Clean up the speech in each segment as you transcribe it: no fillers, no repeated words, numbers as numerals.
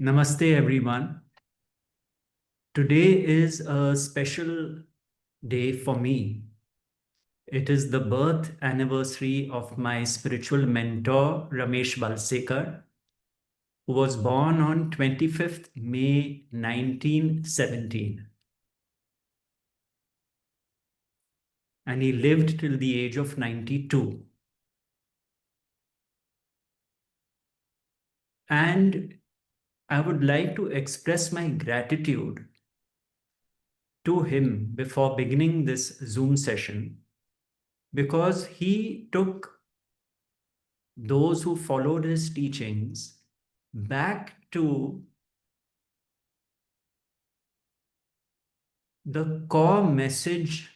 Namaste, everyone. Today is a special day for me. It is the birth anniversary of my spiritual mentor, Ramesh Balsekar, who was born on 25th May 1917. And he lived till the age of 92. And I would like to express my gratitude to him before beginning this Zoom session because he took those who followed his teachings back to the core message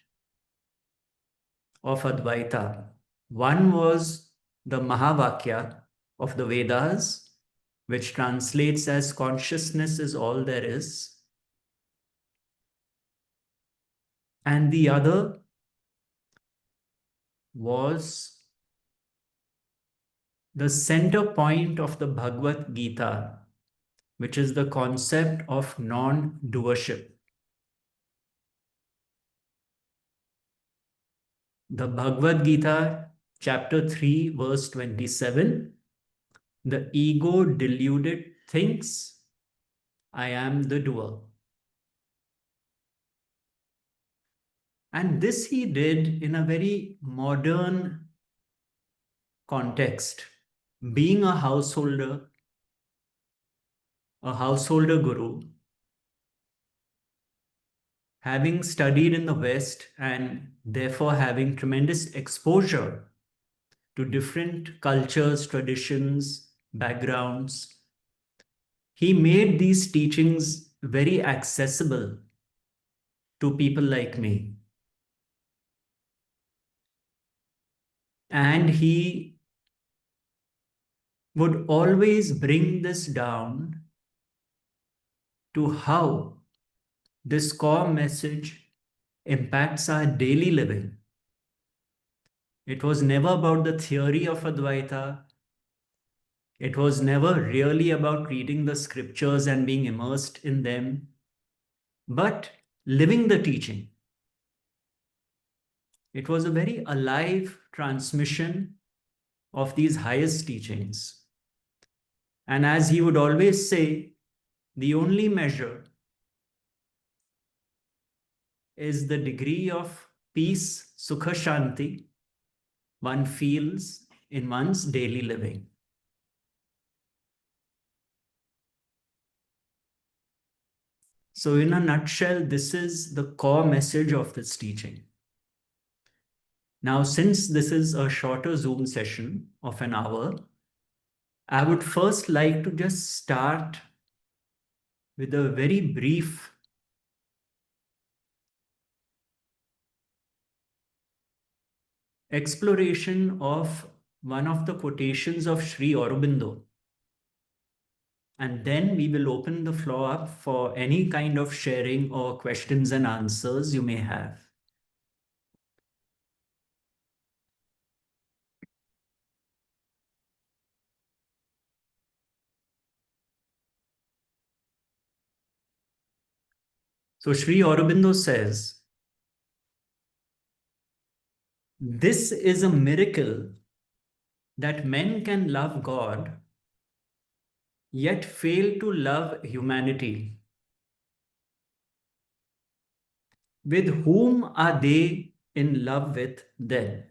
of Advaita. One was the Mahavakya of the Vedas, which translates as consciousness is all there is. And the other was the center point of the Bhagavad Gita, which is the concept of non-doership. The Bhagavad Gita, chapter 3, verse 27, the ego deluded thinks I am the doer. And this he did in a very modern context. Being a householder guru, having studied in the West and therefore having tremendous exposure to different cultures, traditions, backgrounds, he made these teachings very accessible to people like me. And he would always bring this down to how this core message impacts our daily living. It was never about the theory of Advaita. It was never really about reading the scriptures and being immersed in them, but living the teaching. It was a very alive transmission of these highest teachings. And as he would always say, the only measure is the degree of peace, sukha shanti, one feels in one's daily living. So in a nutshell, this is the core message of this teaching. Now, since this is a shorter Zoom session of an hour, I would first like to just start with a very brief exploration of one of the quotations of Sri Aurobindo. And then we will open the floor up for any kind of sharing or questions and answers you may have. So Sri Aurobindo says, this is a miracle that men can love God yet fail to love humanity. With whom are they in love with then?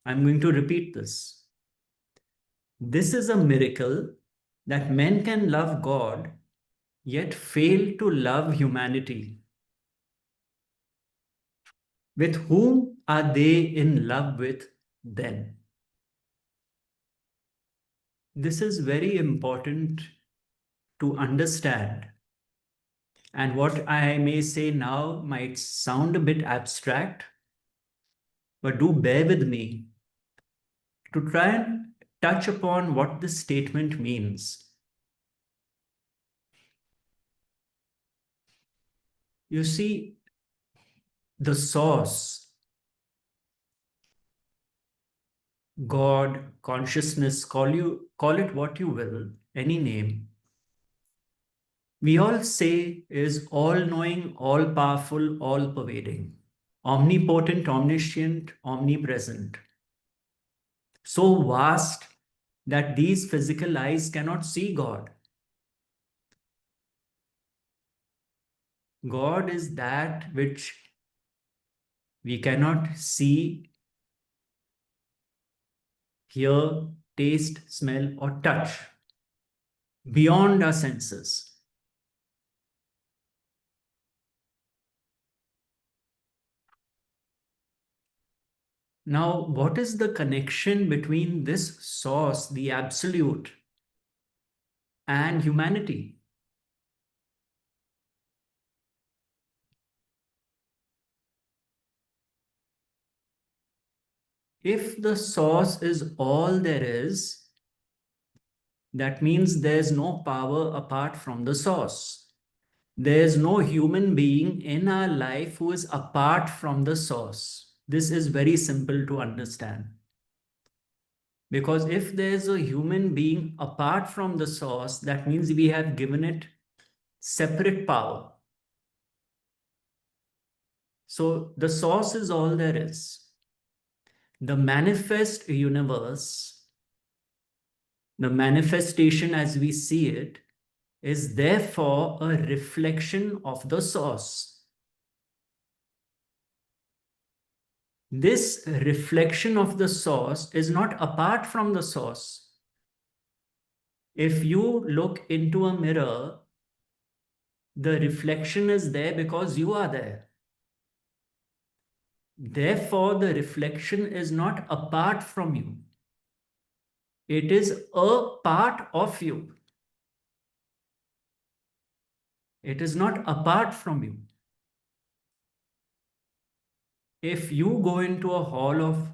I'm going to repeat this. This is a miracle that men can love God yet fail to love humanity. With whom are they in love with then? This is very important to understand. And what I may say now might sound a bit abstract, but do bear with me to try and touch upon what this statement means. You see, the source, God, consciousness, call it what you will, any name, we all say is all knowing, all powerful, all pervading, omnipotent, omniscient, omnipresent, so vast that these physical eyes cannot see God. God is that which we cannot see, hear, taste, smell, or touch beyond our senses. Now, what is the connection between this source, the absolute, and humanity? If the source is all there is, that means there's no power apart from the source. There's no human being in our life who is apart from the source. This is very simple to understand. Because if there's a human being apart from the source, that means we have given it separate power. So the source is all there is. The manifest universe, the manifestation as we see it, is therefore a reflection of the source. This reflection of the source is not apart from the source. If you look into a mirror, the reflection is there because you are there. Therefore, the reflection is not apart from you. It is a part of you. It is not apart from you. If you go into a hall of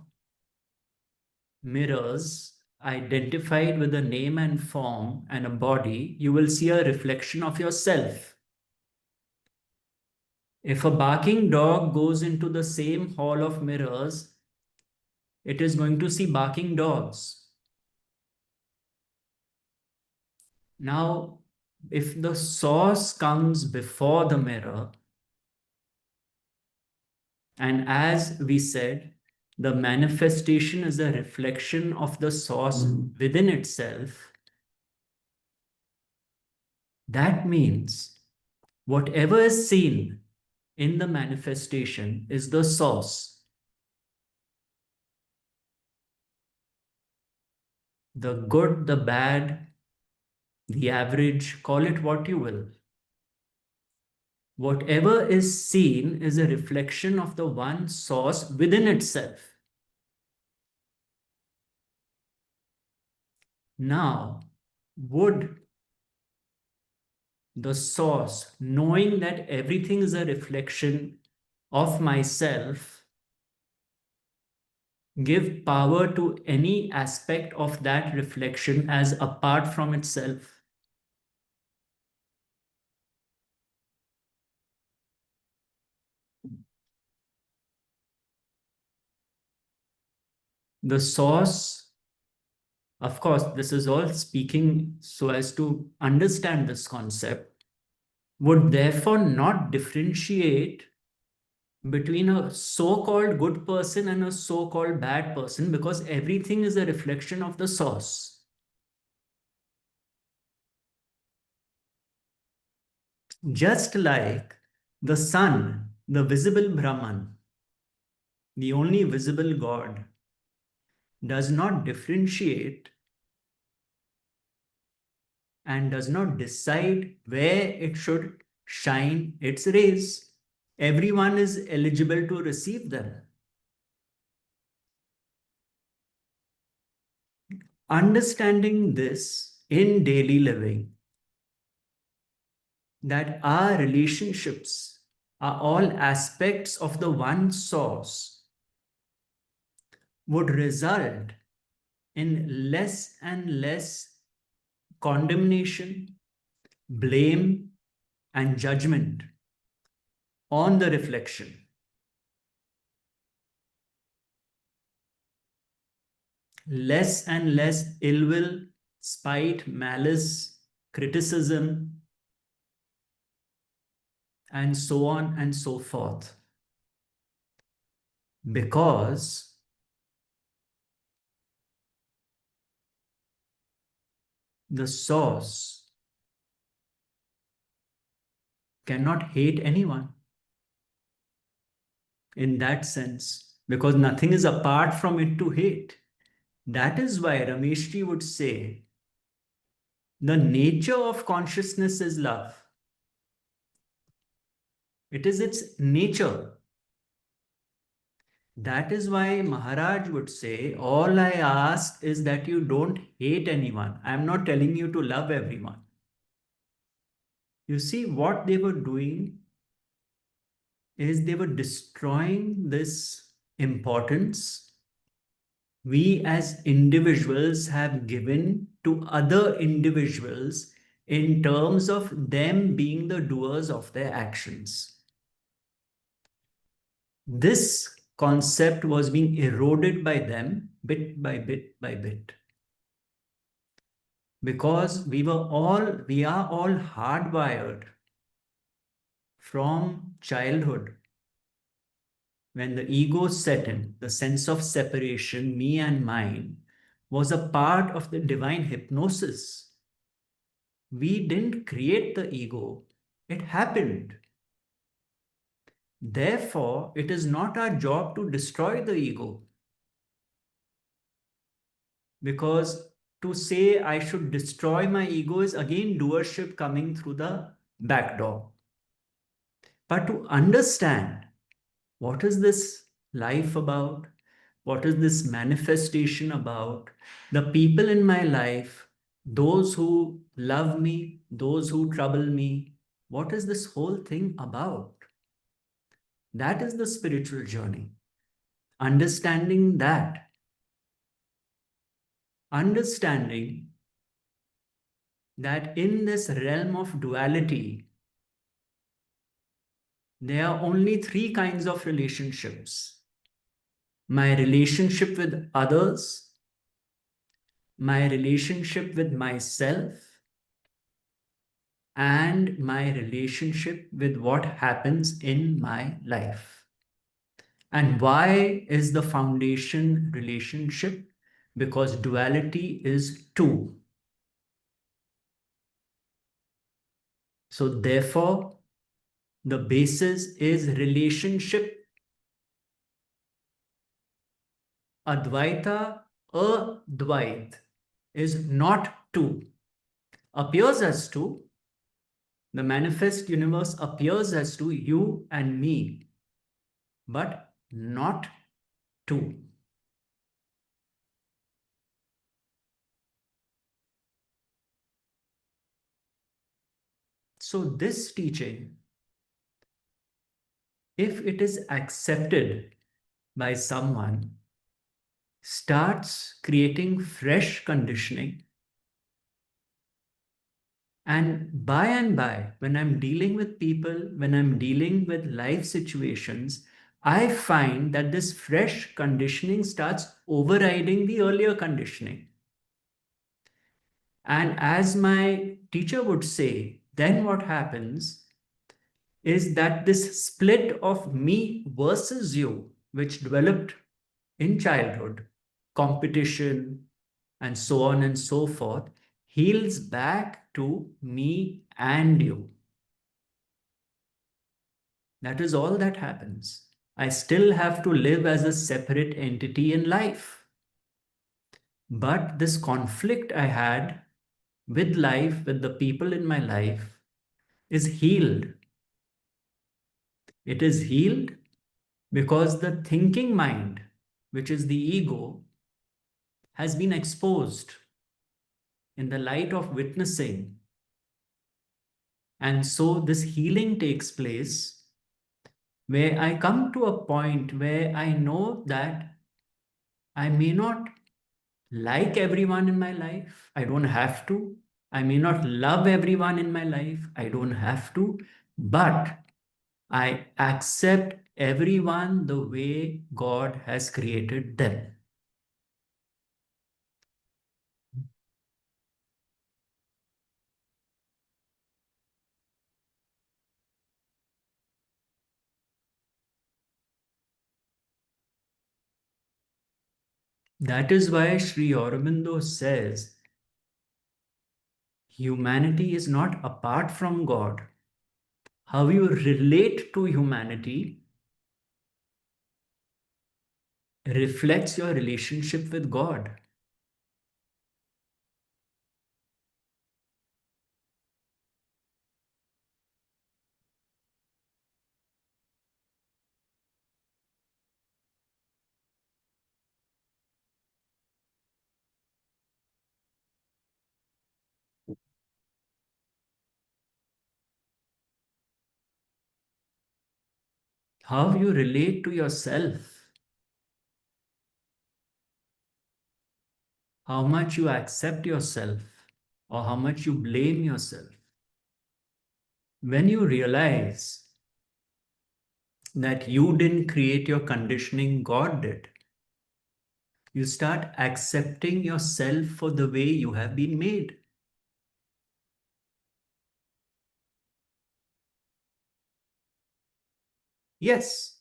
mirrors identified with a name and form and a body, you will see a reflection of yourself. If a barking dog goes into the same hall of mirrors, it is going to see barking dogs. Now, if the source comes before the mirror, and as we said, the manifestation is a reflection of the source within itself, that means whatever is seen in the manifestation is the source. The good, the bad, the average, call it what you will. Whatever is seen is a reflection of the one source within itself. Now, would the source, knowing that everything is a reflection of myself, give power to any aspect of that reflection as apart from itself? The source, of course, this is all speaking so as to understand this concept, would therefore not differentiate between a so-called good person and a so-called bad person, because everything is a reflection of the source. Just like the sun, the visible Brahman, the only visible God, does not differentiate and does not decide where it should shine its rays. Everyone is eligible to receive them. Understanding this in daily living, that our relationships are all aspects of the one source, would result in less and less condemnation, blame, and judgment on the reflection. Less and less ill will, spite, malice, criticism, and so on and so forth. Because the source cannot hate anyone in that sense, because nothing is apart from it to hate. That is why Rameshji would say the nature of consciousness is love. It is its nature. That is why Maharaj would say, all I ask is that you don't hate anyone. I am not telling you to love everyone. You see, what they were doing is they were destroying this importance we as individuals have given to other individuals in terms of them being the doers of their actions. This concept was being eroded by them bit by bit by bit. Because we are all hardwired from childhood. When the ego set in, the sense of separation, me and mine, was a part of the divine hypnosis. We didn't create the ego, it happened. Therefore, it is not our job to destroy the ego. Because to say I should destroy my ego is again doership coming through the back door. But to understand what is this life about? What is this manifestation about? The people in my life, those who love me, those who trouble me, what is this whole thing about? That is the spiritual journey. Understanding that. Understanding that in this realm of duality, there are only three kinds of relationships: my relationship with others, my relationship with myself, and my relationship with what happens in my life. And why is the foundation relationship? Because duality is two. So therefore, the basis is relationship. Advaita, Advait is not two. Appears as two. The manifest universe appears as two, you and me, but not two. So this teaching, if it is accepted by someone, starts creating fresh conditioning. And by, when I'm dealing with people, when I'm dealing with life situations, I find that this fresh conditioning starts overriding the earlier conditioning. And as my teacher would say, then what happens is that this split of me versus you, which developed in childhood, competition, and so on and so forth, heals back to me and you. That is all that happens. I still have to live as a separate entity in life. But this conflict I had with life, with the people in my life, is healed. It is healed because the thinking mind, which is the ego, has been exposed in the light of witnessing. And so this healing takes place where I come to a point where I know that I may not like everyone in my life. I don't have to. I may not love everyone in my life. I don't have to. But I accept everyone the way God has created them. That is why Sri Aurobindo says humanity is not apart from God. How you relate to humanity reflects your relationship with God. How you relate to yourself, how much you accept yourself, or how much you blame yourself. When you realize that you didn't create your conditioning, God did, you start accepting yourself for the way you have been made. Yes,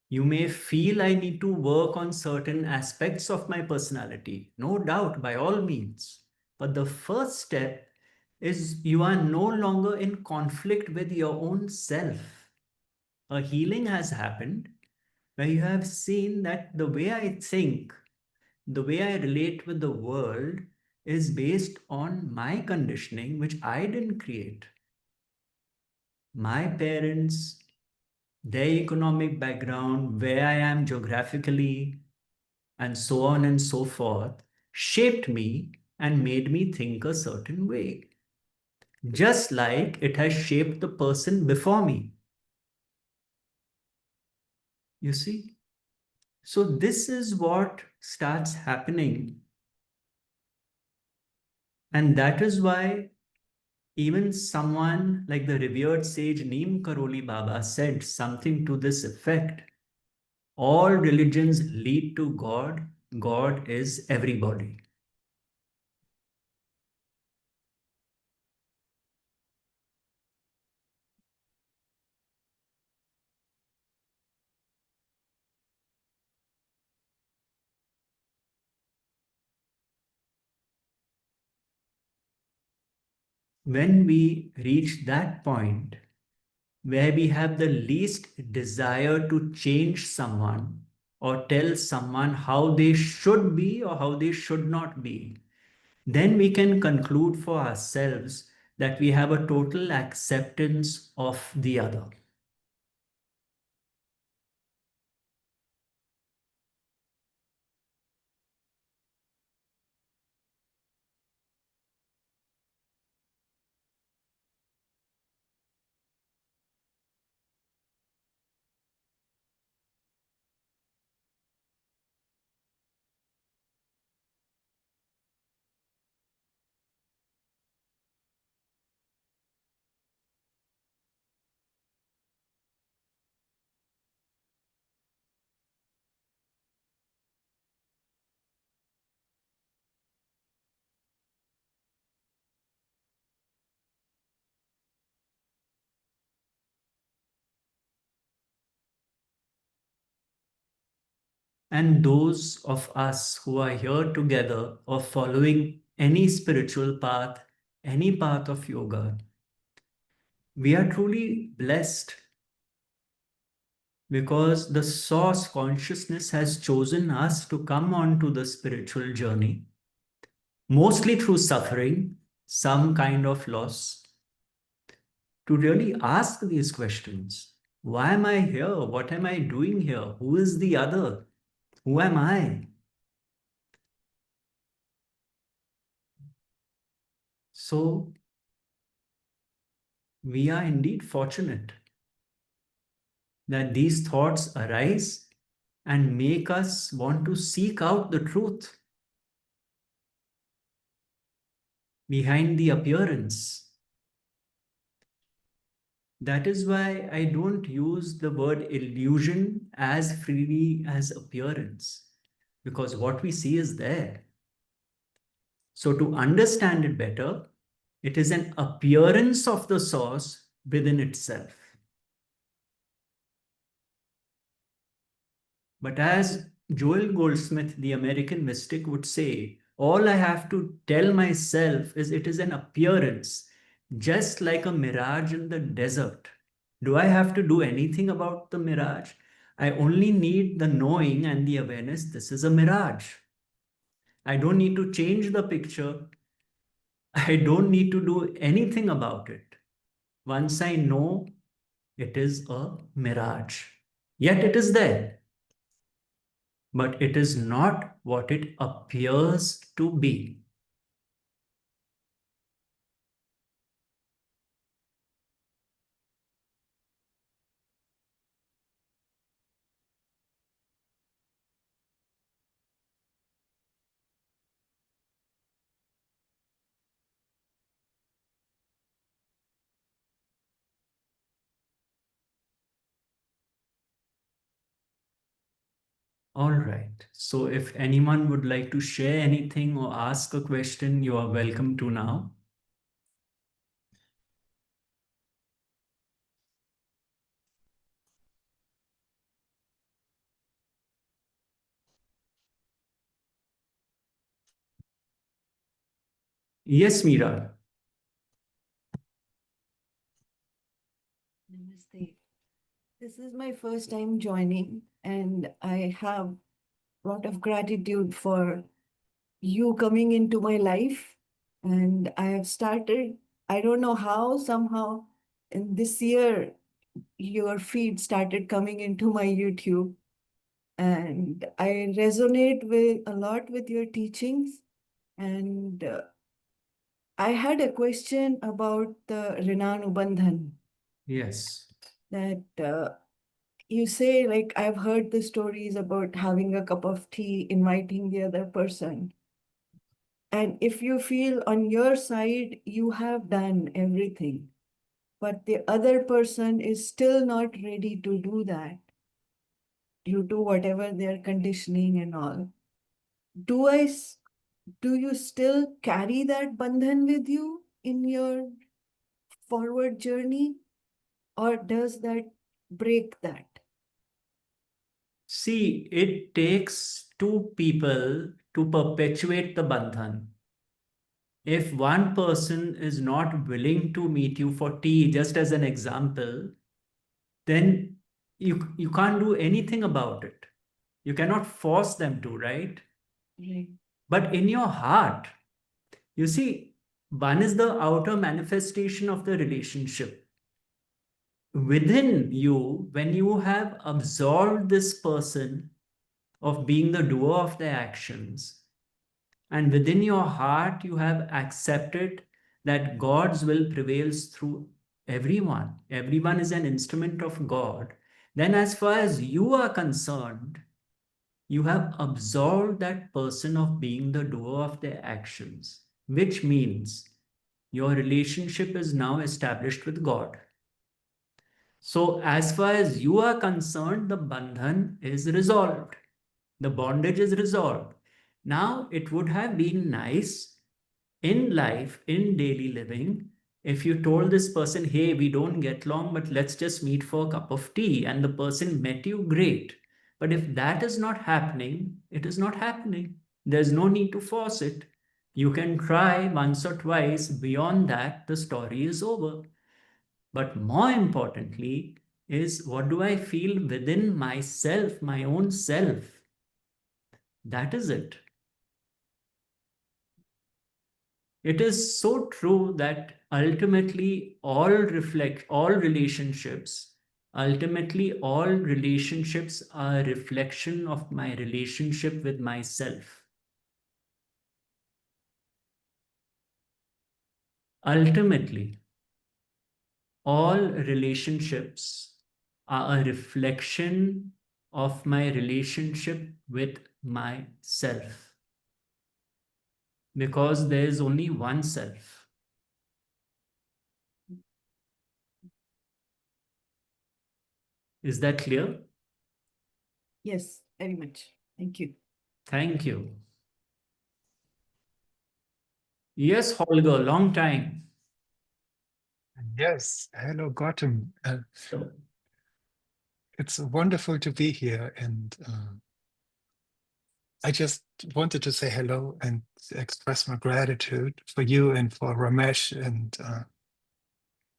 you may feel I need to work on certain aspects of my personality. No doubt, by all means. But the first step is you are no longer in conflict with your own self. A healing has happened where you have seen that the way I think, the way I relate with the world is based on my conditioning, which I didn't create. My parents, their economic background, where I am geographically, and so on and so forth, shaped me and made me think a certain way, just like it has shaped the person before me. You see? So, this is what starts happening. And that is why even someone like the revered sage Neem Karoli Baba said something to this effect: all religions lead to God, God is everybody. When we reach that point where we have the least desire to change someone or tell someone how they should be or how they should not be, then we can conclude for ourselves that we have a total acceptance of the other. And those of us who are here together or following any spiritual path, any path of yoga, we are truly blessed because the source consciousness has chosen us to come onto the spiritual journey, mostly through suffering, some kind of loss, to really ask these questions. Why am I here? What am I doing here? Who is the other? Who am I? So, we are indeed fortunate that these thoughts arise and make us want to seek out the truth behind the appearance. That is why I don't use the word illusion as freely as appearance, because what we see is there. So, to understand it better, it is an appearance of the source within itself. But as Joel Goldsmith, the American mystic, would say, all I have to tell myself is it is an appearance, just like a mirage in the desert. Do I have to do anything about the mirage? I only need the knowing and the awareness this is a mirage. I don't need to change the picture. I don't need to do anything about it. Once I know it is a mirage, yet it is there, but it is not what it appears to be. All right. So if anyone would like to share anything or ask a question, you are welcome to now. Yes, Meera. Namaste. This is my first time joining, and I have a lot of gratitude for you coming into my life. And I have started, I don't know how, somehow, in this year, your feed started coming into my YouTube. And I resonate with a lot with your teachings. And I had a question about the rinanubandhan Yes. that you say, like, I've heard the stories about having a cup of tea, inviting the other person. And if you feel on your side, you have done everything, but the other person is still not ready to do that due to whatever their conditioning and all. Do I, do you still carry that bandhan with you in your forward journey, or does that break that? See, it takes two people to perpetuate the bandhan. If one person is not willing to meet you for tea, just as an example, then you can't do anything about it. You cannot force them to, right? Right. But in your heart, you see, one is the outer manifestation of the relationship. Within you, when you have absolved this person of being the doer of their actions, and within your heart, you have accepted that God's will prevails through everyone, everyone is an instrument of God, then as far as you are concerned, you have absolved that person of being the doer of their actions, which means your relationship is now established with God. So, as far as you are concerned, the bandhan is resolved, the bondage is resolved. Now, it would have been nice in life, in daily living, if you told this person, hey, we don't get along, but let's just meet for a cup of tea, and the person met you, great. But if that is not happening, it is not happening. There's no need to force it. You can try once or twice. Beyond that, the story is over. But more importantly, is what do I feel within myself, my own self? That is it. It is so true that ultimately all relationships are a reflection of my relationship with myself. Ultimately, all relationships are a reflection of my relationship with myself because there is only one self. Is that clear? Yes, very much. Thank you. Thank you. Yes, Holger, long time. Yes, hello, Gautam. It's wonderful to be here, and I just wanted to say hello and express my gratitude for you and for Ramesh. And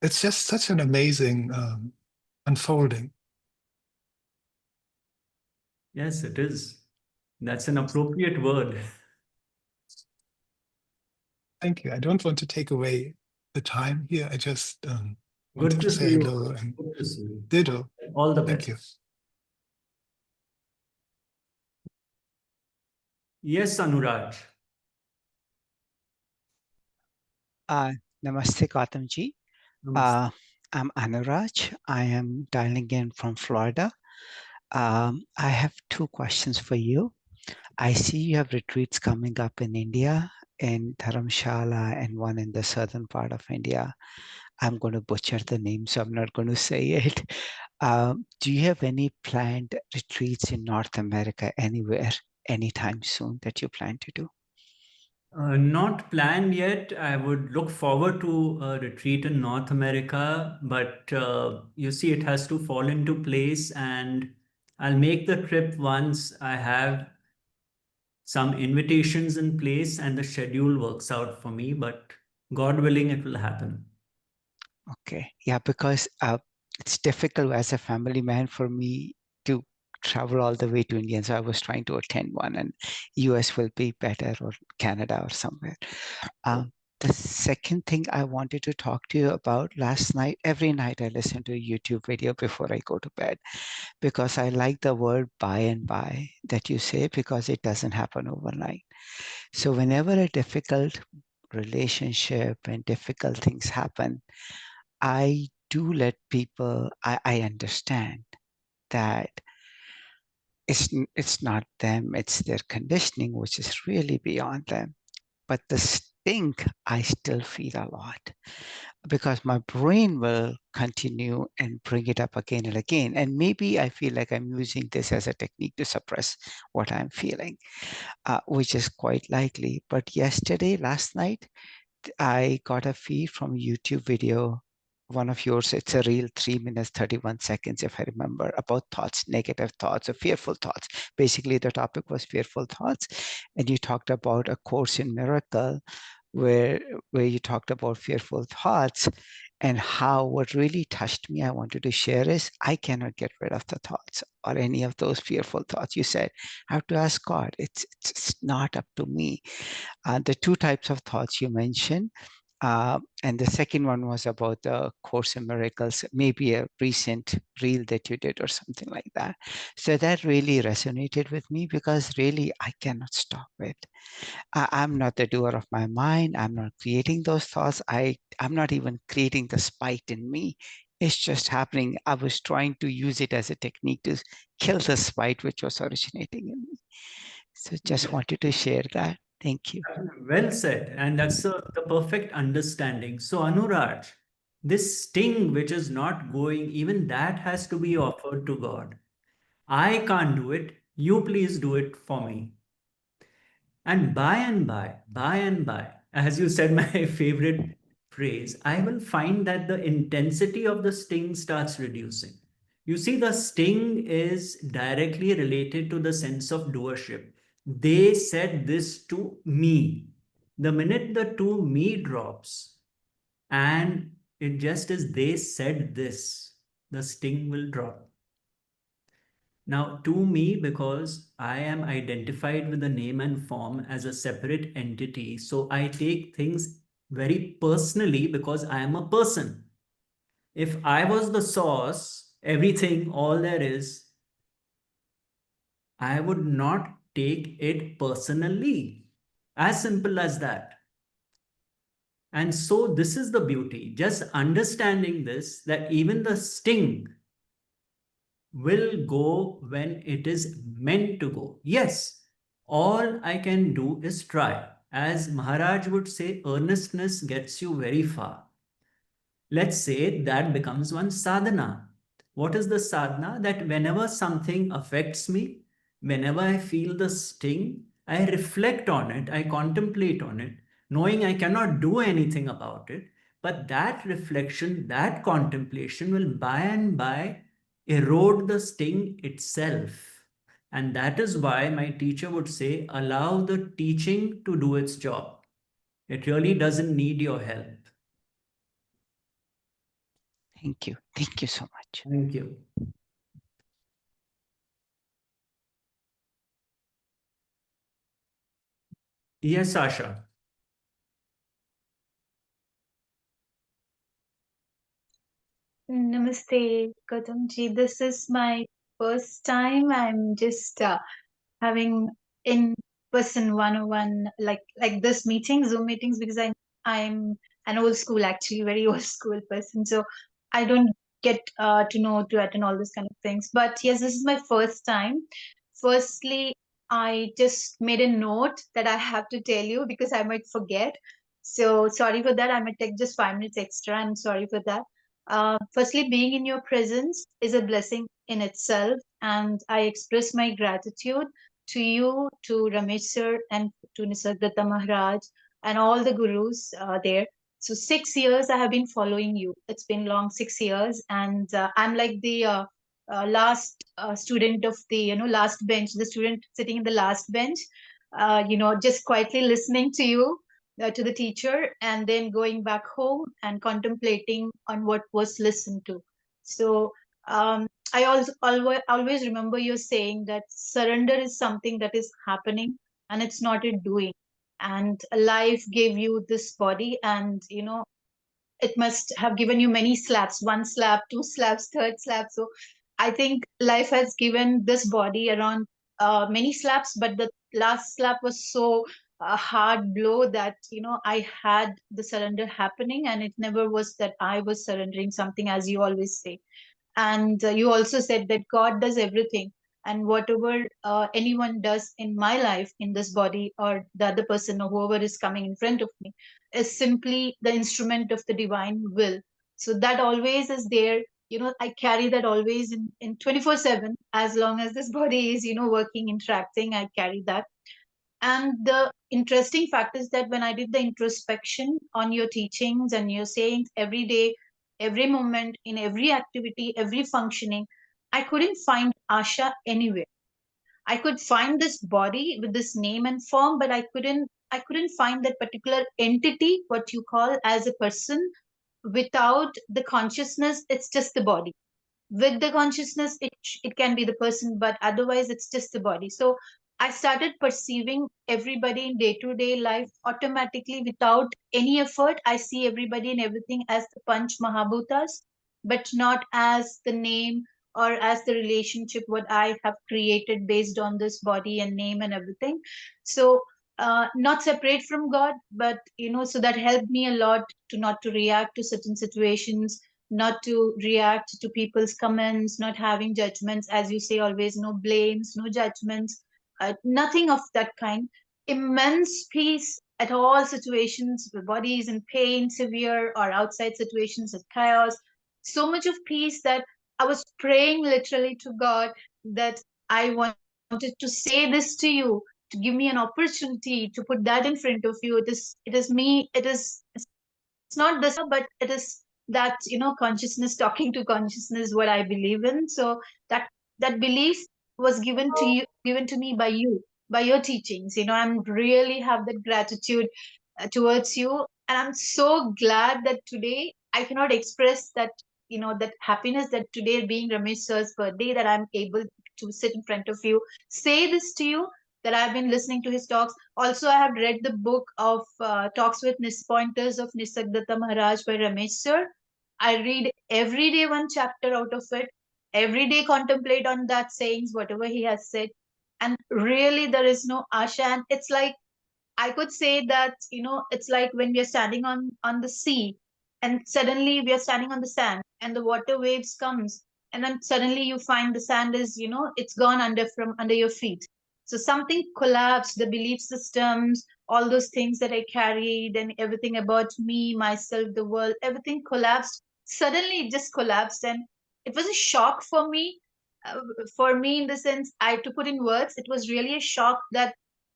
it's just such an amazing unfolding. Yes, it is. That's an appropriate word. Thank you. I don't want to take away the time here. I just Good wanted to to say see you. hello and Good to see you. ditto. All the Thank you. best. Yes, Anuraj. Uh, Namaste, Gautam ji. Namaste. I'm Anuraj. I am dialing in from Florida. I have two questions for you. I see you have retreats coming up in India, in Dharamshala, and one in the southern part of India. I'm going to butcher the name, so I'm not going to say it. Do you have any planned retreats in North America anywhere, anytime soon that you plan to do? Not planned yet. I would look forward to a retreat in North America, but you see, it has to fall into place, and I'll make the trip once I have some invitations in place and the schedule works out for me. But God willing, it will happen. Okay. Yeah, because it's difficult as a family man for me to travel all the way to India. So I was trying to attend one, and US will be better, or Canada or somewhere. The second thing I wanted to talk to you about last night, every night I listen to a YouTube video before I go to bed, because I like the word by and by that you say, because it doesn't happen overnight. So whenever a difficult relationship and difficult things happen, I do let people, I understand that it's not them, it's their conditioning, which is really beyond them. But the sting, I still feel a lot, because my brain will continue and bring it up again and again. And maybe I feel like I'm using this as a technique to suppress what I'm feeling, which is quite likely. But last night, I got a feed from a YouTube video, one of yours. It's a real 3 minutes, 31 seconds, if I remember, about thoughts, negative thoughts or fearful thoughts. Basically, the topic was fearful thoughts. And you talked about A Course in Miracle, where you talked about fearful thoughts, and how what really touched me, I wanted to share, is I cannot get rid of the thoughts or any of those fearful thoughts. You said, I have to ask God. It's not up to me. The two types of thoughts you mentioned, and the second one was about the Course in Miracles, maybe a recent reel that you did or something like that. So that really resonated with me, because really I cannot stop it. I'm not the doer of my mind. I'm not creating those thoughts. I'm not even creating the spite in me. It's just happening. I was trying to use it as a technique to kill the spite which was originating in me. So just wanted to share that. Thank you. Well said. And that's the perfect understanding. So, Anuraj, this sting which is not going, even that has to be offered to God. I can't do it. You please do it for me. And by and by, as you said, my favorite phrase, I will find that the intensity of the sting starts reducing. You see, the sting is directly related to the sense of doership. They said this to me. The minute the to me drops, and it just is they said this, the sting will drop. Now, to me, because I am identified with the name and form as a separate entity, so I take things very personally because I am a person. If I was the source, everything, all there is, I would not take it personally. As simple as that. And so, this is the beauty. Just understanding this, that even the sting will go when it is meant to go. Yes, all I can do is try. As Maharaj would say, earnestness gets you very far. Let's say that becomes one sadhana. What is the sadhana? That whenever something affects me, whenever I feel the sting, I reflect on it, I contemplate on it, knowing I cannot do anything about it. But that reflection, that contemplation will by and by erode the sting itself. And that is why my teacher would say, allow the teaching to do its job. It really doesn't need your help. Thank you. Thank you so much. Thank you. Yes, Asha. Namaste, Gautam ji. This is my first time. I'm just having in-person one-on-one like this meeting, Zoom meetings, because I'm an old school, actually very old school person. So I don't get to know to attend all those kind of things. But yes, this is my first time. Firstly, I just made a note that I have to tell you because I might forget. So sorry for that. I might take just 5 minutes extra. I'm sorry for that. Firstly, being in your presence is a blessing in itself, and I express my gratitude to you, to Ramesh sir, and to Nisargadatta Maharaj, and all the gurus there. So 6 years I have been following you. It's been long 6 years, and I'm like the last student of the last bench, the student sitting in the last bench, just quietly listening to you, to the teacher, and then going back home and contemplating on what was listened to. So I also always remember you saying that surrender is something that is happening and it's not a doing. And life gave you this body, and it must have given you many slaps, one slap, two slaps, third slap. So I think life has given this body around many slaps, but the last slap was so hard blow that I had the surrender happening, and it never was that I was surrendering something, as you always say. And you also said that God does everything, and whatever anyone does in my life, in this body, or the other person or whoever is coming in front of me, is simply the instrument of the divine will. So that always is there. I carry that always in 24/7, as long as this body is working, interacting, I carry that. And the interesting fact is that when I did the introspection on your teachings and your sayings every day, every moment, in every activity, every functioning, I couldn't find Asha anywhere. I could find this body with this name and form, but I couldn't find that particular entity, what you call as a person. Without the consciousness, it's just the body. With the consciousness, it can be the person, but otherwise it's just the body. So I started perceiving everybody in day to day life automatically without any effort. I see everybody and everything as the panch mahabhutas, but not as the name or as the relationship what I have created based on this body and name and everything. So not separate from God, but so that helped me a lot to not to react to certain situations, not to react to people's comments, not having judgments, as you say always, no blames, no judgments, nothing of that kind. Immense peace at all situations, the body is in pain, severe, or outside situations of chaos. So much of peace that I was praying literally to God that I wanted to say this to you, to give me an opportunity to put that in front of you. It is me, it's not this but it is that consciousness talking to consciousness, what I believe in. So that belief was given to me by you, by your teachings. I'm really have that gratitude towards you, and I'm so glad that today I cannot express that, that happiness, that today being Ramesh sir's birthday, that I'm able to sit in front of you, say this to you, that I've been listening to his talks. Also, I have read the book of Talks with Pointers of Nisargadatta Maharaj by Ramesh sir. I read every day one chapter out of it. Every day contemplate on that sayings, whatever he has said. And really, there is no Asha. And it's like, I could say that, it's like when we are standing on the sea, and suddenly we are standing on the sand, and the water waves comes, and then suddenly you find the sand is, it's gone from under your feet. So something collapsed, the belief systems, all those things that I carried, and everything about me, myself, the world, everything collapsed. Suddenly it just collapsed, and it was a shock for me. For me, in the sense, to put in words, it was really a shock that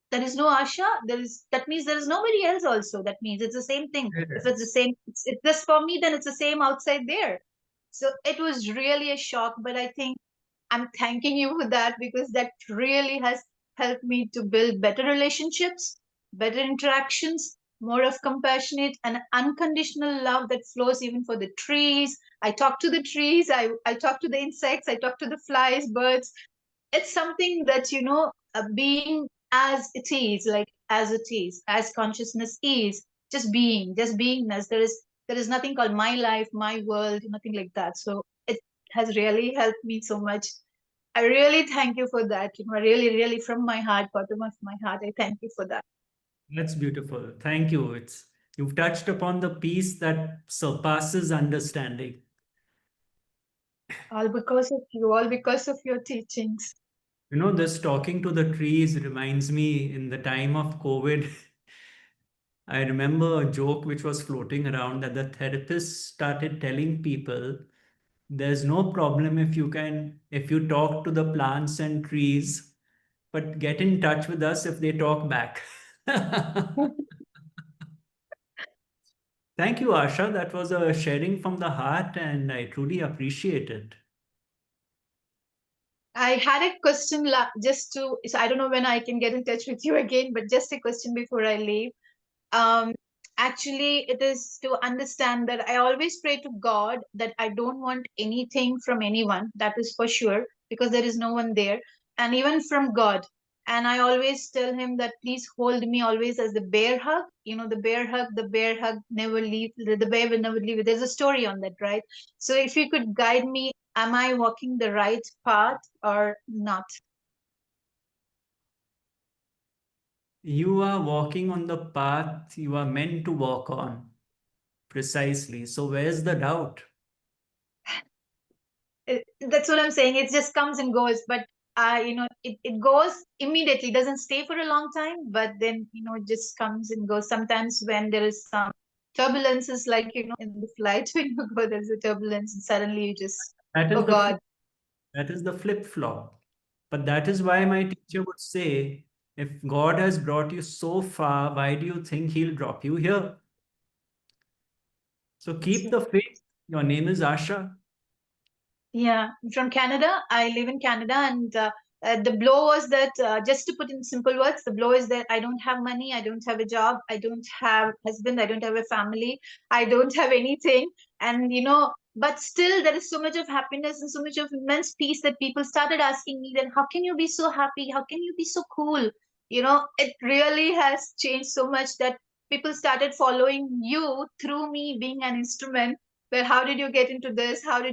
there is no Asha. That means there is nobody else also. That means it's the same thing. If it's the same, it's just for me, then it's the same outside there. So it was really a shock. But I think I'm thanking you for that, because that really has helped me to build better relationships, better interactions, more of compassionate and unconditional love that flows even for the trees. I talk to the trees, I talk to the insects, I talk to the flies, birds. It's something that, being as it is, like as it is, as consciousness is, just beingness. There is nothing called my life, my world, nothing like that. So it has really helped me so much. I really thank you for that. Really, really, from my heart, bottom of my heart, I thank you for that. That's beautiful. Thank you. You've touched upon the peace that surpasses understanding. All because of you, all because of your teachings. This talking to the trees reminds me in the time of COVID. I remember a joke which was floating around that the therapist started telling people there's no problem if you talk to the plants and trees, but get in touch with us if they talk back. Thank you, Asha. That was a sharing from the heart, and I truly appreciate it. I had a question so I don't know when I can get in touch with you again, but just a question before I leave. Um, Actually, it is to understand that I always pray to God that I don't want anything from anyone. That is for sure, because there is no one there, and even from God. And I always tell him that please hold me always as the bear hug. The bear hug never leave. The bear will never leave. There's a story on that, right? So if you could guide me, am I walking the right path or not? You are walking on the path you are meant to walk on, precisely. So, where's the doubt? That's what I'm saying. It just comes and goes, but it goes immediately, doesn't stay for a long time, but then it just comes and goes. Sometimes when there is some turbulences, like in the flight, when you go, there's a turbulence, and suddenly you just, That oh is the God. that is the flip flop. But that is why my teacher would say, if God has brought you so far, why do you think He'll drop you here? So keep the faith. Your name is Asha. Yeah, I'm from Canada. I live in Canada, and the blow was that, just to put in simple words, the blow is that I don't have money, I don't have a job, I don't have husband, I don't have a family, I don't have anything, and but still there is so much of happiness and so much of immense peace that people started asking me, then how can you be so happy? How can you be so cool? It really has changed so much that people started following you through me being an instrument. Well, how did you get into this? How are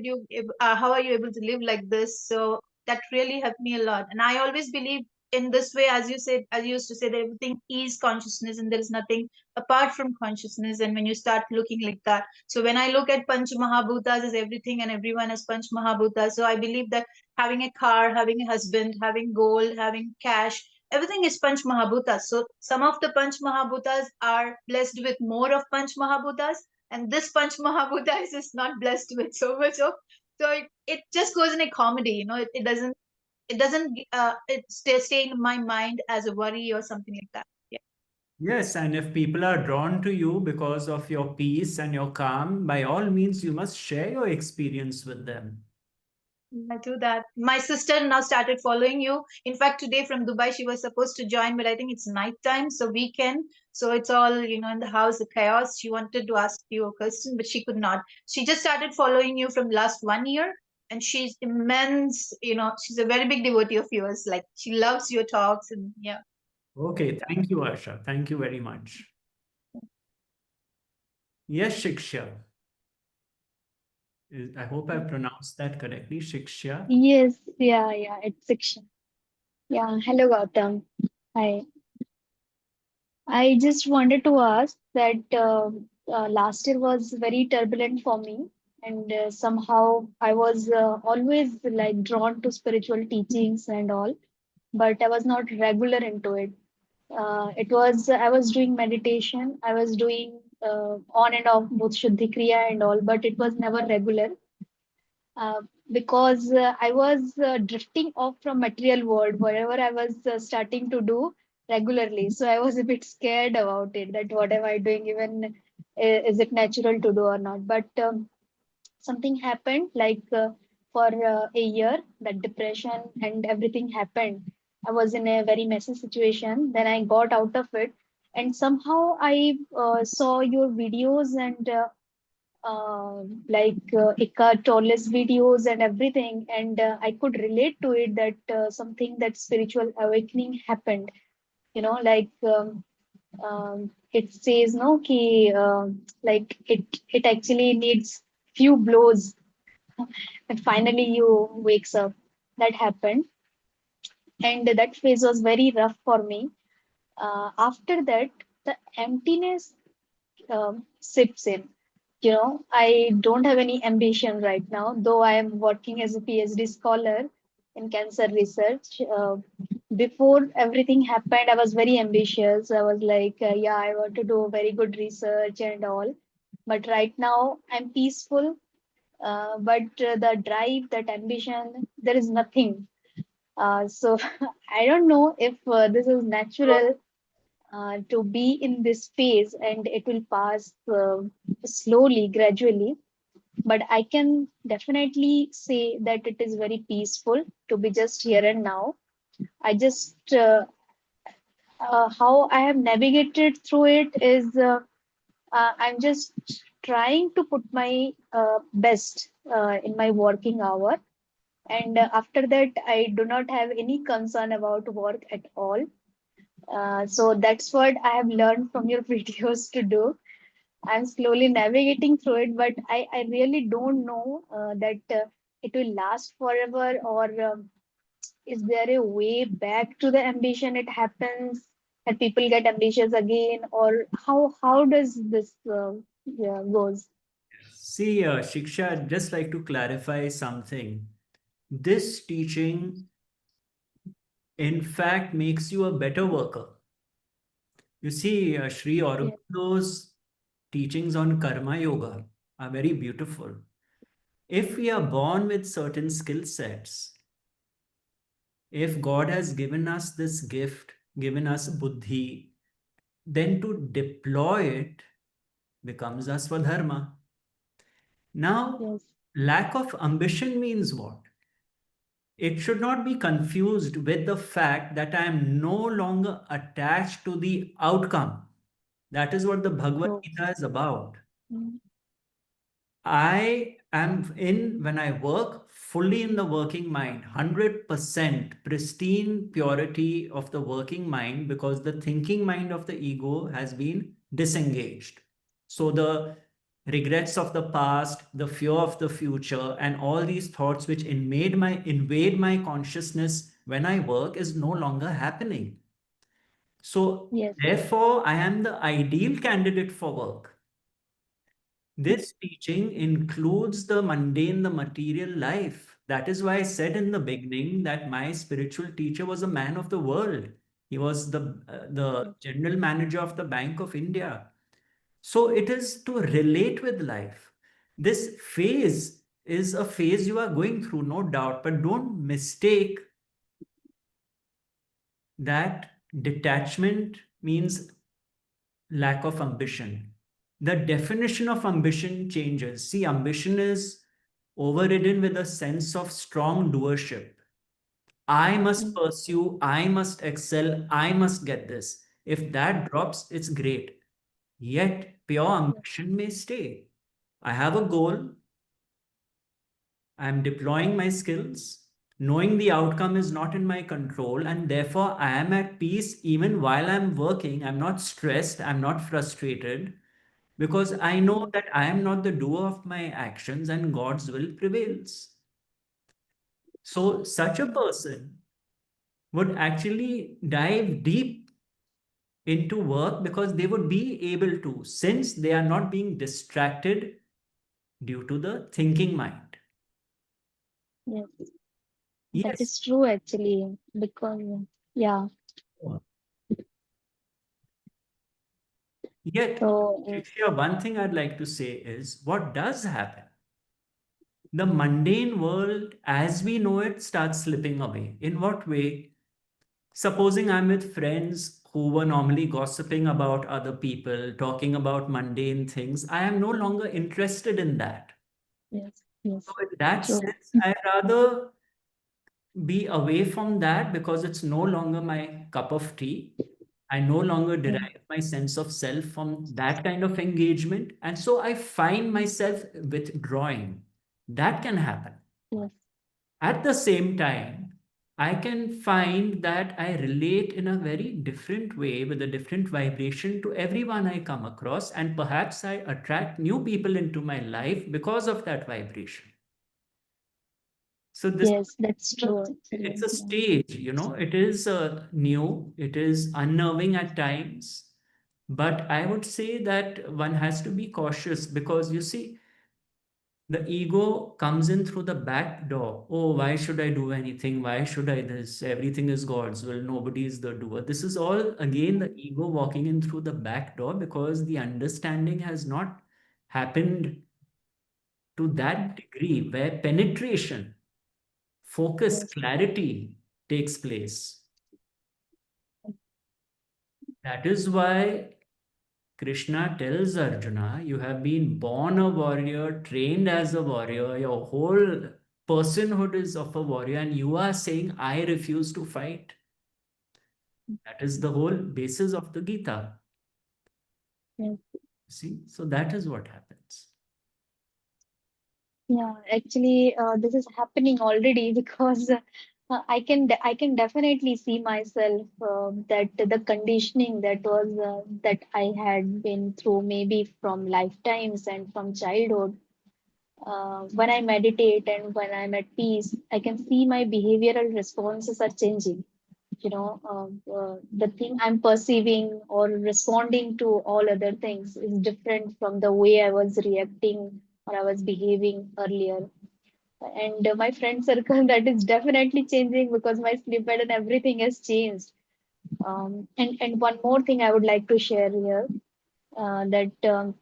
you able to live like this? So that really helped me a lot. And I always believe in this way, as you said, as you used to say, that everything is consciousness and there is nothing apart from consciousness. And when you start looking like that, so when I look at Panch Mahabhutas as everything and everyone as Panch Mahabhutas, so I believe that having a car, having a husband, having gold, having cash, everything is Panch Mahabhutas. So some of the Panch Mahabhutas are blessed with more of Panch Mahabhutas, and this Panch Mahabhuta is not blessed with so much of. So it just goes in a comedy, it doesn't stay in my mind as a worry or something like that. Yeah. Yes, and if people are drawn to you because of your peace and your calm, by all means, you must share your experience with them. I do that. My sister now started following you. In fact, today from Dubai, she was supposed to join, but I think it's night time, so weekend. So it's all, in the house, the chaos. She wanted to ask you a question, but she could not. She just started following you from last 1 year, and she's immense. She's a very big devotee of yours. Like, she loves your talks, and yeah. Okay, thank you, Asha. Thank you very much. Yes, Shiksha. I hope I pronounced that correctly. Shiksha. Yes, yeah, it's fiction. Yeah, hello Gautam. Hi. I just wanted to ask that last year was very turbulent for me, and somehow I was always like drawn to spiritual teachings and all, but I was not regular into it. It was I was doing meditation, I was doing on and off both Shuddhi Kriya and all, but it was never regular. uh, because I was drifting off from material world, whatever I was starting to do regularly. So I was a bit scared about it, that what am I doing, even is it natural to do or not? But something happened, like for a year. That depression and everything happened. I was in a very messy situation. Then I got out of it, and somehow I saw your videos and Eckhart Tolle's videos and everything, and I could relate to it that something that spiritual awakening happened. It says no, ki, like it actually needs few blows, and finally you wakes up. That happened, and that phase was very rough for me. After that, the emptiness sips in. I don't have any ambition right now, though I am working as a PhD scholar in cancer research. Before everything happened, I was very ambitious. I was like, yeah, I want to do very good research and all. But right now, I'm peaceful. But the drive, that ambition, there is nothing. So I don't know if this is natural to be in this phase and it will pass slowly, gradually. But I can definitely say that it is very peaceful to be just here and now. I just, how I have navigated through it is I'm just trying to put my best in my working hour. And after that, I do not have any concern about work at all. So that's what I have learned from your videos to do. I'm slowly navigating through it, but I really don't know that it will last forever, or is there a way back to the ambition? It happens that people get ambitious again, or how does this yeah, goes? See, Shiksha, I'd just like to clarify something. This teaching, in fact, makes you a better worker. You see, Sri Yeah. Aurobindo's teachings on karma yoga are very beautiful. If we are born with certain skill sets, if God has given us this gift, given us buddhi, then to deploy it becomes us dharma. Now, Yes. lack of ambition means what? It should not be confused with the fact that I am no longer attached to the outcome. That is what the Bhagavad True. Gita is about. Mm. I am in, when I work, fully in the working mind, 100% pristine purity of the working mind, because the thinking mind of the ego has been disengaged. So the regrets of the past, the fear of the future, and all these thoughts which invade my consciousness when I work is no longer happening. So Yes. therefore, I am the ideal candidate for work. This teaching includes the mundane, the material life. That is why I said in the beginning that my spiritual teacher was a man of the world. He was the general manager of the Bank of India. So it is to relate with life. This phase is a phase you are going through, no doubt, but don't mistake that detachment means lack of ambition. The definition of ambition changes. See, ambition is overridden with a sense of strong doership. I must Mm. pursue, I must excel, I must get this. If that drops, it's great. Yet, pure ambition may stay. I have a goal, I'm deploying my skills, knowing the outcome is not in my control, and therefore I am at peace even while I'm working. I'm not stressed, I'm not frustrated, because I know that I am not the doer of my actions and God's will prevails. So, such a person would actually dive deep into work because they would be able to, since they are not being distracted due to the thinking mind. Yes. That Yes. is true actually, because yeah. Yet, So Shikshya, one thing I'd like to say is what does happen? The mundane world as we know it starts slipping away. In what way? Supposing I'm with friends who were normally gossiping about other people, talking about mundane things, I am no longer interested in that. yes. Yes. So in that True. sense, I rather be away from that because it's no longer my cup of tea. I no longer Yeah. derive my sense of self from that kind of engagement. And so I find myself withdrawing. That can happen. Yes. At the same time, I can find that I relate in a very different way with a different vibration to everyone I come across. And perhaps I attract new people into my life because of that vibration. So this Yes, that's true. it's Actually. a Yeah. stage, you know, it is new, it is unnerving at times. But I would say that one has to be cautious because you see, the ego comes in through the back door. Oh, why should I do anything? Why should I this? Everything is God's will. Nobody is the doer. This is all again the ego walking in through the back door because the understanding has not happened to that degree where penetration, focus, Yes. clarity takes place. That is why Krishna tells Arjuna, you have been born a warrior, trained as a warrior, your whole personhood is of a warrior, and you are saying, I refuse to fight. That is the whole basis of the Gita. Yes. See, so that is what happens. Yeah, actually, this is happening already because I can definitely see myself that the conditioning that I had been through maybe from lifetimes and from childhood. When I meditate and when I'm at peace, I can see my behavioral responses are changing. The thing I'm perceiving or responding to all other things is different from the way I was reacting or I was behaving earlier. And my friend circle that is definitely changing because my sleep pattern, everything has changed. And one more thing I would like to share here that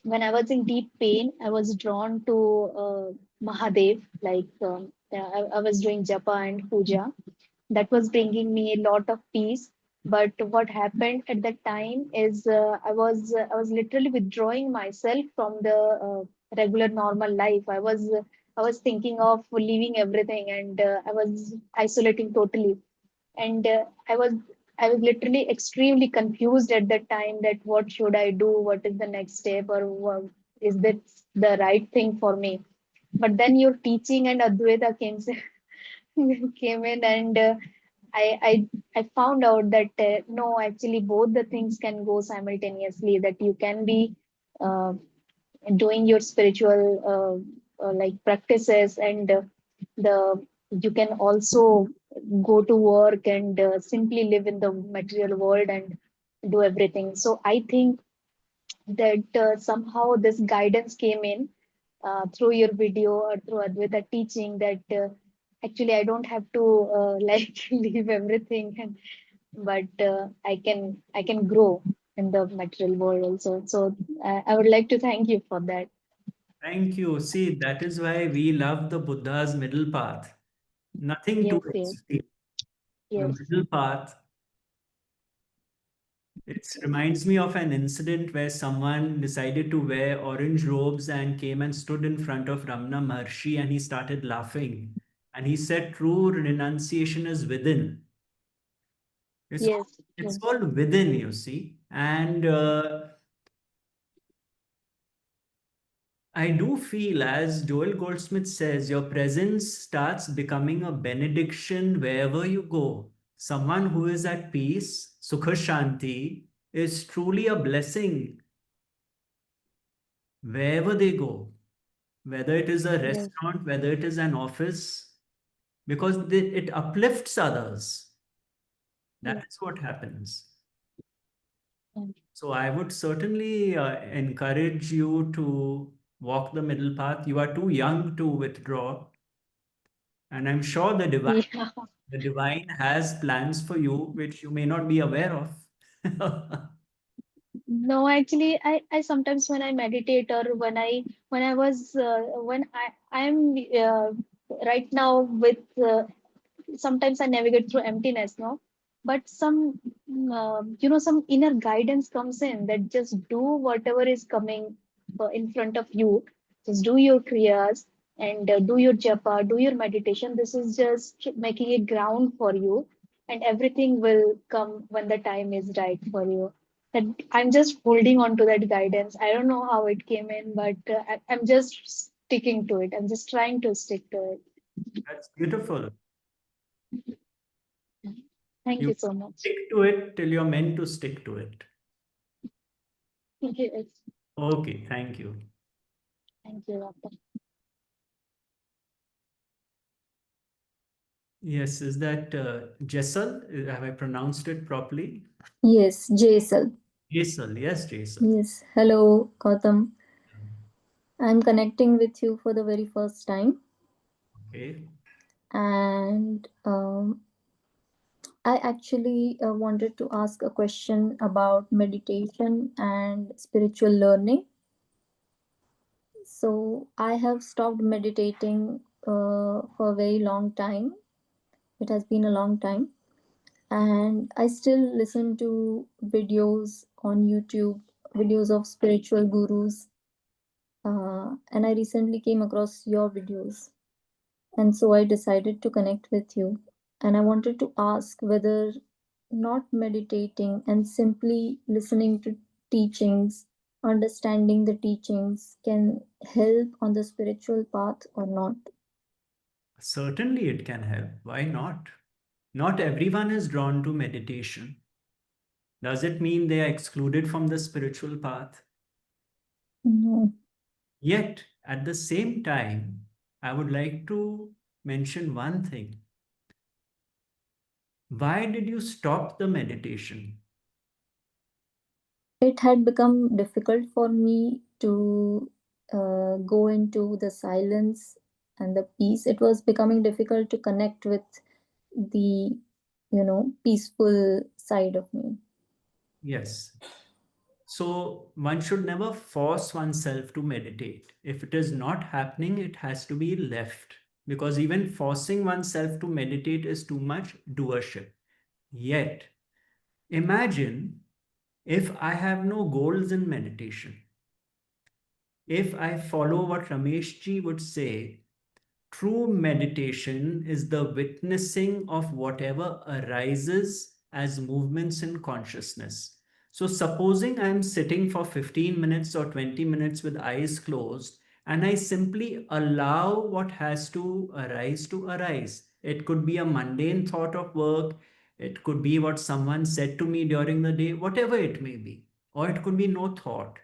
when I was in deep pain, I was drawn to Mahadev. I was doing japa and puja. That was bringing me a lot of peace. But what happened at that time is I was literally withdrawing myself from the regular normal life. I was thinking of leaving everything and I was isolating totally. And I was literally extremely confused at that time that what should I do? What is the next step? Or is this the right thing for me? But then your teaching and Advaita came in and I found out that no, actually both the things can go simultaneously. That you can be uh, doing your spiritual like practices and the you can also go to work and simply live in the material world and do everything. So I think that somehow this guidance came in through your video or through Advaita teaching that actually I don't have to like leave everything and but I can grow in the material world also. So I would like to thank you for that. Thank you. See, that is why we love the Buddha's middle path. Nothing too Yes, yes, extreme. The yes, middle path. It reminds me of an incident where someone decided to wear orange robes and came and stood in front of Ramana Maharshi and he started laughing. And he said, true renunciation is within. It's all, yes, it's true. all within, you see. And I do feel, as Joel Goldsmith says, your presence starts becoming a benediction wherever you go. Someone who is at peace, Sukha Shanti, is truly a blessing wherever they go, whether it is a Yes, restaurant, whether it is an office, because it uplifts others. That yes, is what happens. yes. So I would certainly encourage you to walk the middle path. You are too young to withdraw, and I'm sure Yeah. the divine has plans for you which you may not be aware of. No, actually, I sometimes when I meditate or when I was when I'm right now with sometimes I navigate through emptiness, no, but some inner guidance comes in that just do whatever is coming in front of you, just do your kriyas, and do your japa, do your meditation. This is just making a ground for you, and everything will come when the time is right for you. That I'm just holding on to that guidance. I don't know how it came in, but I'm just sticking to it. I'm just trying to stick to it. That's beautiful. Thank You you so much. stick to it till you're meant to stick to it. Yes. Okay, thank you. Thank you, Gautam. Yes, is that Jessel? Have I pronounced it properly? Yes, Jaisal. Jessel, yes, Jessel. Yes. Hello, Gautam. I'm connecting with you for the very first time. Okay. And I actually wanted to ask a question about meditation and spiritual learning. So I have stopped meditating for a very long time. It has been a long time. And I still listen to videos on YouTube, videos of spiritual gurus. And I recently came across your videos. And so I decided to connect with you. And I wanted to ask whether not meditating and simply listening to teachings, understanding the teachings can help on the spiritual path or not. Certainly it can help. Why not? Not everyone is drawn to meditation. Does it mean they are excluded from the spiritual path? No. Yet, at the same time, I would like to mention one thing. Why did you stop the meditation? It had become difficult for me to go into the silence and the peace. It was becoming difficult to connect with the, peaceful side of me. Yes. So one should never force oneself to meditate. If it is not happening, it has to be left. Because even forcing oneself to meditate is too much doership. Yet, imagine if I have no goals in meditation. If I follow what Ramesh ji would say, true meditation is the witnessing of whatever arises as movements in consciousness. So, supposing I'm sitting for 15 minutes or 20 minutes with eyes closed, and I simply allow what has to arise to arise. It could be a mundane thought of work, it could be what someone said to me during the day, whatever it may be, or it could be no thought.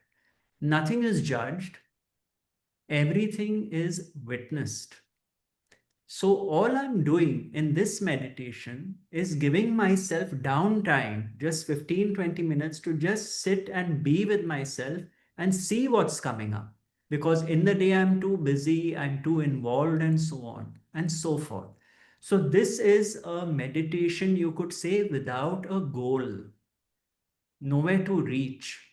Nothing is judged, everything is witnessed. So, all I'm doing in this meditation is giving myself downtime, just 15-20 minutes, to just sit and be with myself and see what's coming up. Because in the day, I'm too busy, I'm too involved, and so on and so forth. So, this is a meditation, you could say, without a goal, nowhere to reach.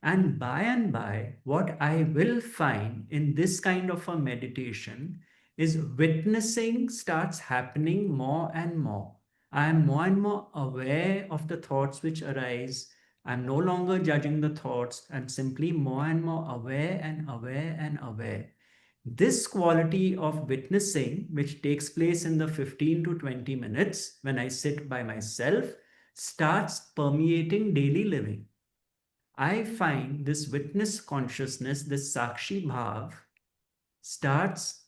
And by, what I will find in this kind of a meditation is witnessing starts happening more and more. I am more and more aware of the thoughts which arise. I'm no longer judging the thoughts. I'm simply more and more aware and aware and aware. This quality of witnessing, which takes place in the 15 to 20 minutes when I sit by myself, starts permeating daily living. I find this witness consciousness, this Sakshi Bhav, starts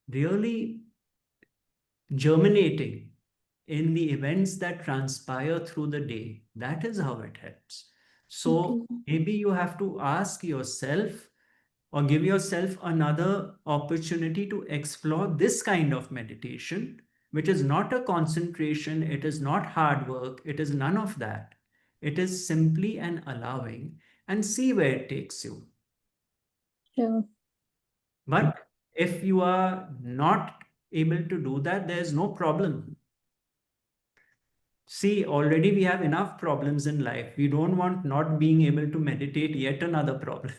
really germinating in the events that transpire through the day. That is how it helps. So Okay. maybe you have to ask yourself or give yourself another opportunity to explore this kind of meditation, which is not a concentration, it is not hard work, it is none of that. It is simply an allowing, and see where it takes you. Sure. But if you are not able to do that, there's no problem. See, already we have enough problems in life. We don't want not being able to meditate yet another problem.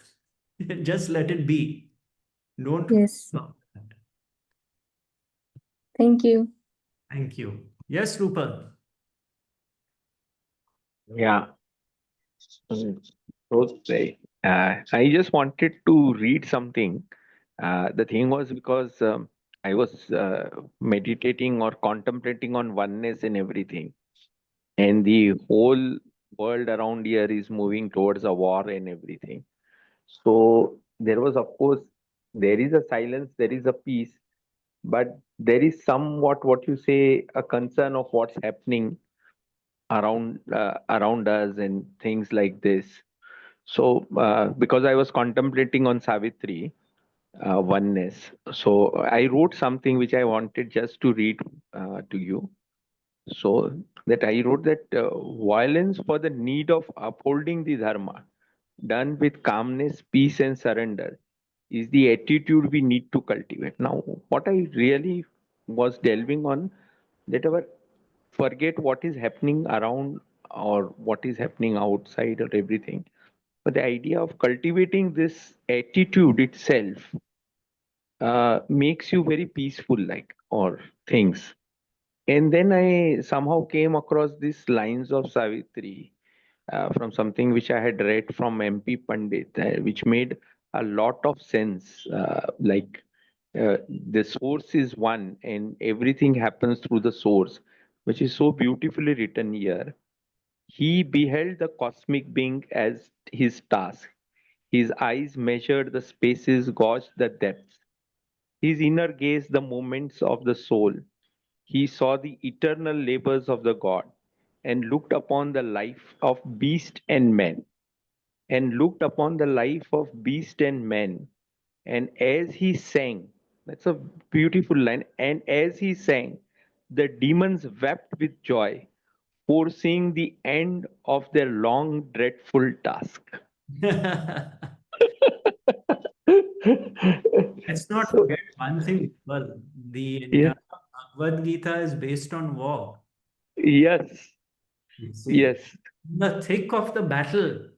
Just let it be. Don't. Yes. Thank you. Thank you. Yes, Rupal. Yeah. So I just wanted to read something The thing was because I was meditating or contemplating on oneness in everything, and the whole world around here is moving towards a war and everything. So there was, of course, there is a silence, there is a peace, but there is somewhat what you say a concern of what's happening around us and things like this. So because I was contemplating on Savitri, oneness, so I wrote something which I wanted just to read to you. So that I wrote that violence for the need of upholding the dharma, done with calmness, peace, and surrender, is the attitude we need to cultivate. Now, what I really was delving on, that our forget what is happening around or what is happening outside or everything, but the idea of cultivating this attitude itself makes you very peaceful, like, or things. And then I somehow came across these lines of Savitri from something which I had read from MP Pandit, which made a lot of sense. The source is one, and everything happens through the source, which is so beautifully written here. He beheld the cosmic being as his task. His eyes measured the spaces, gauged the depths. His inner gaze the movements of the soul. He saw the eternal labors of the God and looked upon the life of beast and man, and looked upon the life of beast and man. And as he sang, that's a beautiful line, and as he sang, the demons wept with joy, foreseeing the end of their long, dreadful task. Let's not So, forget one thing. Well, the yeah, entire Bhagavad Gita is based on war. yes, You see, yes, in the thick of the battle,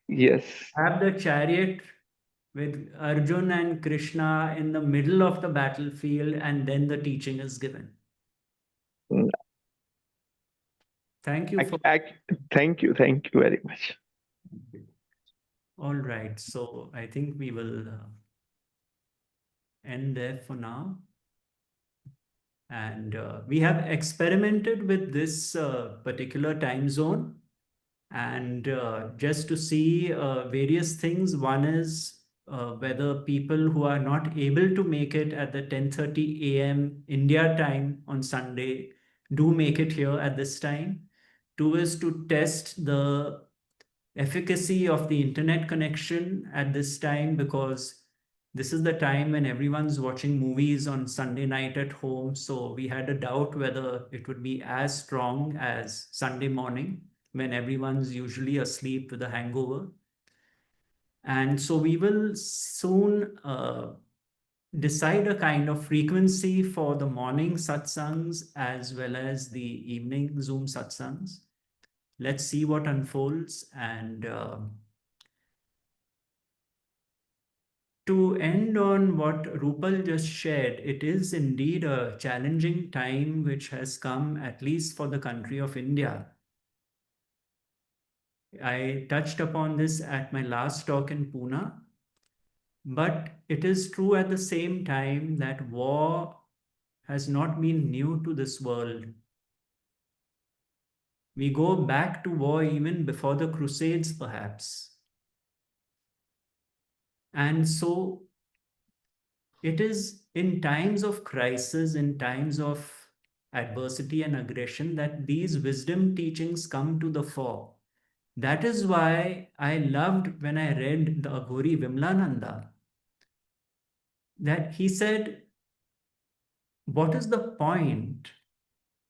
yes. have the chariot with Arjun and Krishna in the middle of the battlefield, and then the teaching is given. Mm, Thank you for. thank you very much. All right, so I think we will end there for now. And we have experimented with this particular time zone, and just to see various things. One is whether people who are not able to make it at the 10:30 a.m. India time on Sunday do make it here at this time. Two is to test the efficacy of the internet connection at this time, because this is the time when everyone's watching movies on Sunday night at home. So we had a doubt whether it would be as strong as Sunday morning when everyone's usually asleep with a hangover. And so we will soon decide a kind of frequency for the morning satsangs as well as the evening Zoom satsangs. Let's see what unfolds. And to end on what Rupal just shared, it is indeed a challenging time which has come, at least for the country of India. I touched upon this at my last talk in Pune, but it is true at the same time that war has not been new to this world. We go back to war even before the Crusades, perhaps. And so it is in times of crisis, in times of adversity and aggression, that these wisdom teachings come to the fore. That is why I loved when I read the Aghori Vimlananda, that he said, what is the point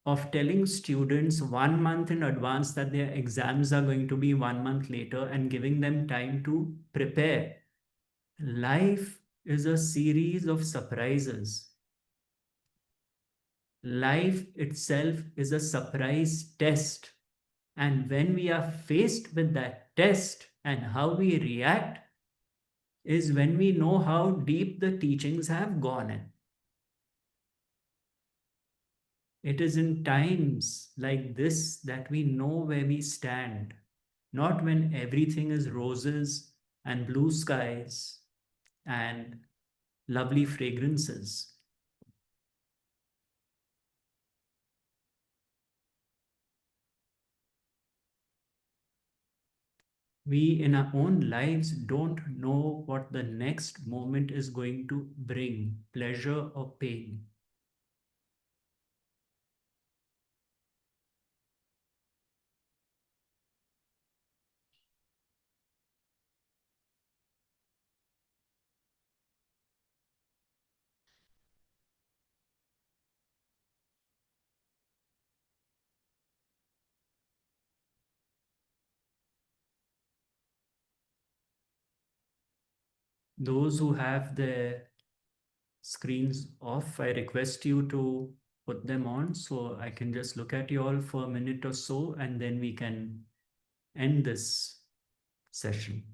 of telling students 1 month in advance that their exams are going to be 1 month later and giving them time to prepare? Life is a series of surprises. Life itself is a surprise test. And when we are faced with that test and how we react is when we know how deep the teachings have gone in. It is in times like this that we know where we stand, not when everything is roses and blue skies and lovely fragrances. We in our own lives don't know what the next moment is going to bring, pleasure or pain. Those who have their screens off, I request you to put them on so I can just look at you all for a minute or so, and then we can end this session.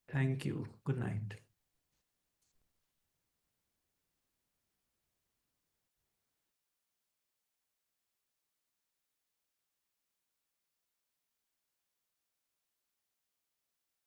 Thank you. Good night.